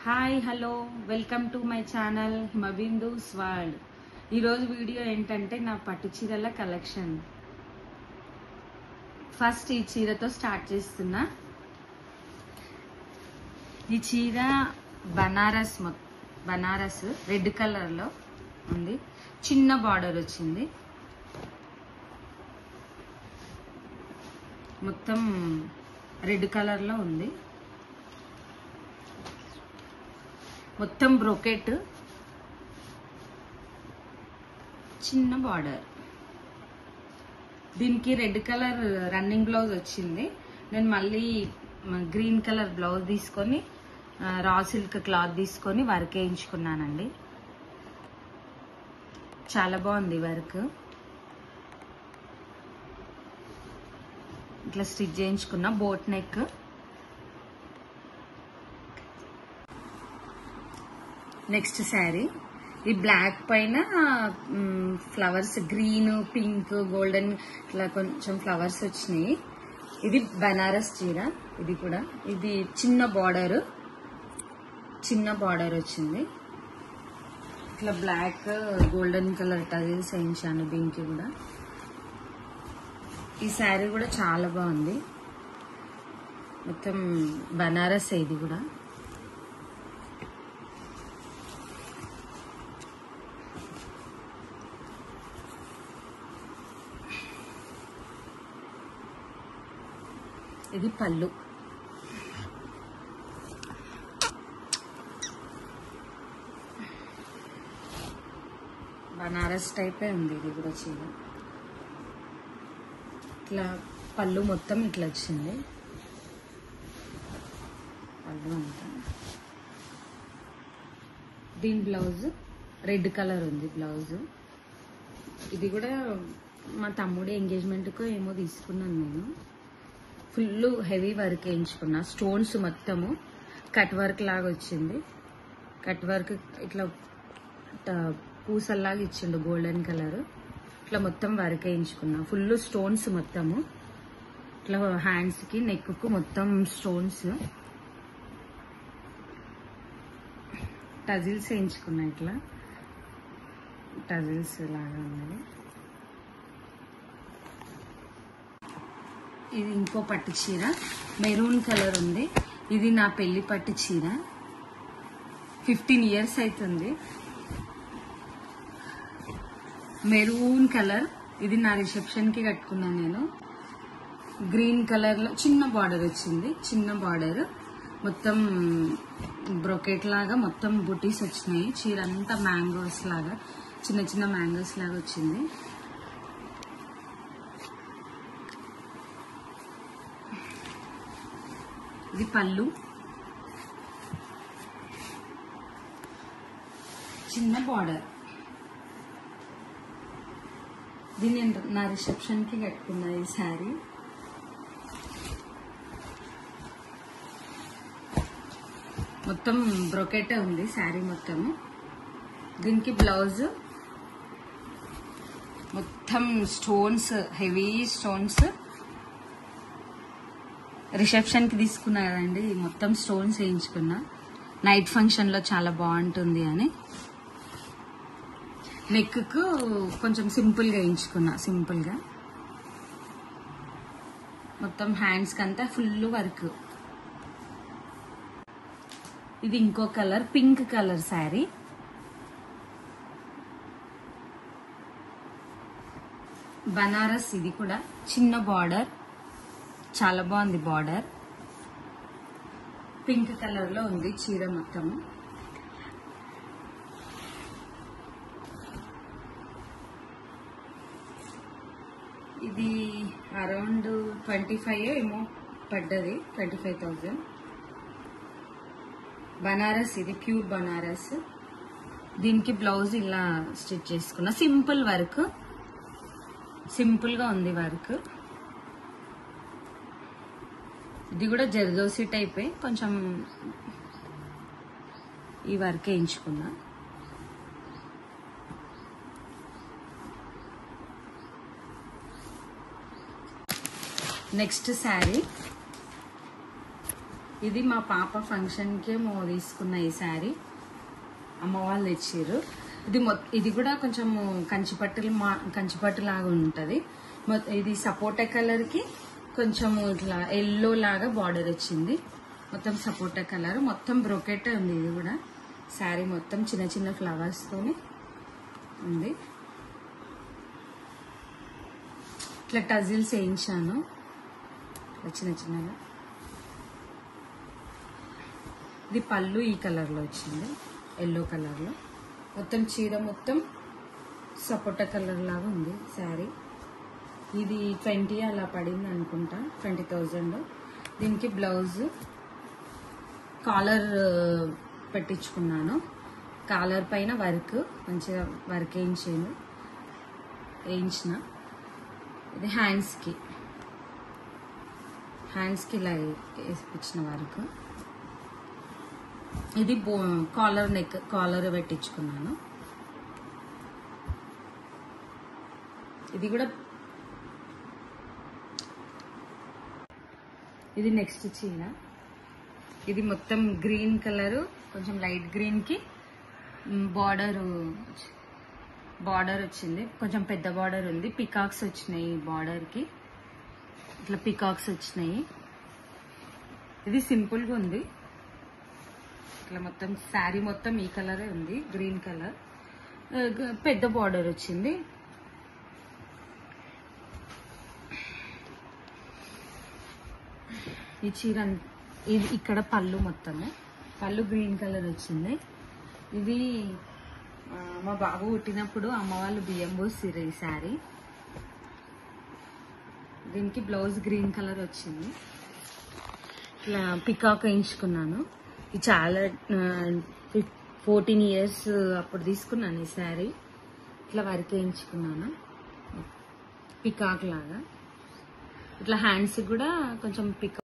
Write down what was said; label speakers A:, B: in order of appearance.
A: Hi hello welcome to my channel Himabindu's world. ఈరోజు video ఏంటంటే నా పట్టు చీరల కలెక్షన్. ఫస్ట్ ఈ చీరతో స్టార్ట్ చేస్తున్నా. ఈ చీర బనారస్ రెడ్ కలర్ లో ఉంది. చిన్న బార్డర్ వచ్చింది. మొత్తం రెడ్ కలర్ లో ఉంది. మొత్తం బ్రోకెట్, చిన్న బార్డర్. దీనికి రెడ్ కలర్ రన్నింగ్ బ్లౌజ్ వచ్చింది. నేను మళ్ళీ గ్రీన్ కలర్ బ్లౌజ్ తీసుకొని రా సిల్క్ క్లాత్ తీసుకొని వర్క్ వేయించుకున్నానండి. చాలా బాగుంది వర్క్. ఇట్లా స్టిచ్ చేయించుకున్నా. Boat neck. నెక్స్ట్ శారీ ఈ బ్లాక్ పైన ఫ్లవర్స్ గ్రీన్, పింక్, గోల్డెన్ ఇట్లా కొంచెం ఫ్లవర్స్ వచ్చినాయి. ఇది బనారస్ చీర. ఇది కూడా ఇది చిన్న బార్డర్ వచ్చింది. ఇట్లా బ్లాక్ గోల్డెన్ కలర్ టజిల్స్ వేయించాను దీనికి కూడా. ఈ శారీ కూడా చాలా బాగుంది. మొత్తం బనారస్. ఇది కూడా ఇది పళ్ళు. బనారస్ టైపే ఉంది ఇది కూడా చీర. ఇట్లా పళ్ళు మొత్తం ఇట్లా వచ్చింది. పళ్ళు అంతా. దీని బ్లౌజ్ రెడ్ కలర్ ఉంది బ్లౌజ్. ఇది కూడా మా తమ్ముడి ఎంగేజ్మెంట్కు ఏమో తీసుకున్నాను నేను. ఫుల్ హెవీ వర్క్ వేయించుకున్నా. స్టోన్స్ మొత్తము కట్ వర్క్ లాగా వచ్చింది. కట్ వర్క్ ఇట్లా పూసల్లాగా ఇచ్చిండు గోల్డెన్ కలర్. ఇట్లా మొత్తం వర్క్ వేయించుకున్నా. ఫుల్ స్టోన్స్ మొత్తము. ఇట్లా హ్యాండ్స్ కి నెక్ కు మొత్తం స్టోన్స్. టజిల్స్ వేయించుకున్నా. ఇట్లా టజిల్స్ లాగా ఉన్నది. ఇది ఇంకో పట్టు చీర మెరూన్ కలర్ ఉంది. ఇది నా పెళ్లి పట్టు చీర. 15 years అవుతుంది. Maroon colour. ఇది నా రిసెప్షన్ కి కట్టుకున్నాను నేను. గ్రీన్ కలర్ లో చిన్న బార్డర్ వచ్చింది. చిన్న బార్డర్ మొత్తం బ్రోకెట్ లాగా మొత్తం బుటీస్ వచ్చినాయి. చీర అంతా మ్యాంగోస్ లాగా చిన్న చిన్న మ్యాంగోస్ లాగా వచ్చింది. ఇది పళ్ళు. చిన్న బార్డర్. దీన్ని నా రిసెప్షన్ కి కట్టుకున్నా ఈ శారీ. మొత్తం బ్రోకెట్ ఉంది శారీ మొత్తము. దీనికి బ్లౌజ్ మొత్తం స్టోన్స్, హెవీ స్టోన్స్. రిసెప్షన్ కి తీసుకున్నా కదండి. మొత్తం స్టోన్స్ వేయించుకున్నా. నైట్ ఫంక్షన్ లో చాలా బాగుంటుంది అని. నెక్ కు కొంచెం సింపుల్ గా వేయించుకున్నా. సింపుల్ గా మొత్తం హ్యాండ్స్ కంతా ఫుల్ వర్క్. ఇది ఇంకో colour pink colour sari. Banaras. ఇది కూడా చిన్న బార్డర్. చాలా బాగుంది బార్డర్. పింక్ కలర్ లో ఉంది చీర మొత్తము. ఇది అరౌండ్ 25 ఏమో పడ్డది. 25,000. బనారస్. ఇది ప్యూర్ బనారస్. దీనికి బ్లౌజ్ ఇలా స్టిచ్ చేసుకున్నా. Simple work. సింపుల్ గా ఉంది వర్క్. ఇది కూడా జర్దోసి టైపే. కొంచెం ఈ వర్క్ వేయించుకున్నా. నెక్స్ట్ శారీ ఇది మా పాప ఫంక్షన్కే తీసుకున్న ఈ శారీ, అమ్మ వాళ్ళు ఇచ్చారు. ఇది కూడా కొంచెం కంచిపట్టు లాగా ఉంటుంది. ఇది సపోటా కలర్ కి కొంచెం ఇట్లా ఎల్లో లాగా బార్డర్ వచ్చింది. మొత్తం సపోటా కలర్, మొత్తం బ్రోకెట్ ఉంది. ఇది కూడా శారీ మొత్తం చిన్న చిన్న ఫ్లవర్స్ తోని ఉంది. ఇట్లా టజిల్స్ వేయించాను చిన్న చిన్నగా. ఇది పళ్ళు ఈ కలర్ లో వచ్చింది, ఎల్లో కలర్ లో. మొత్తం చీర మొత్తం సపోటా కలర్ లాగా ఉంది శారీ. ఇది 20 అలా పడింది అనుకుంటా, 20,000. దీనికి బ్లౌజ్ కాలర్ పెట్టించుకున్నాను. కాలర్ పైన వర్క్, మంచిగా వర్క్ వేయించిన. ఇది హ్యాండ్స్కి ఇలా వేసిపించిన వర్క్. ఇది కాలర్ పెట్టించుకున్నాను. ఇది కూడా ఇది నెక్స్ట్ చీర. ఇది మొత్తం గ్రీన్ కలర్, కొంచెం లైట్ గ్రీన్ కి బార్డర్ వచ్చింది. కొంచెం పెద్ద బార్డర్ ఉంది. పికాక్స్ వచ్చినాయి బార్డర్ కి, ఇట్లా పికాక్స్ వచ్చినాయి. ఇది సింపుల్ గా ఉంది. ఇట్లా మొత్తం శారీ మొత్తం ఈ కలరే ఉంది, గ్రీన్ కలర్. పెద్ద బార్డర్ వచ్చింది. ఈ చీర ఇది ఇక్కడ పళ్ళు, మొత్తము పళ్ళు గ్రీన్ కలర్ వచ్చింది. ఇది మా బాబు పుట్టినప్పుడు అమ్మ వాళ్ళు బియ్యం పోసిర్రు ఈ శారీ. దీనికి బ్లౌజ్ గ్రీన్ కలర్ వచ్చింది. ఇట్లా పికాక్ వేయించుకున్నాను. ఇది చాలా 14 years అప్పుడు తీసుకున్నాను ఈ శారీ. ఇట్లా వర్క్ వేయించుకున్నాను పికాక్ లాగా. ఇట్లా హ్యాండ్స్ కూడా కొంచెం పికాక్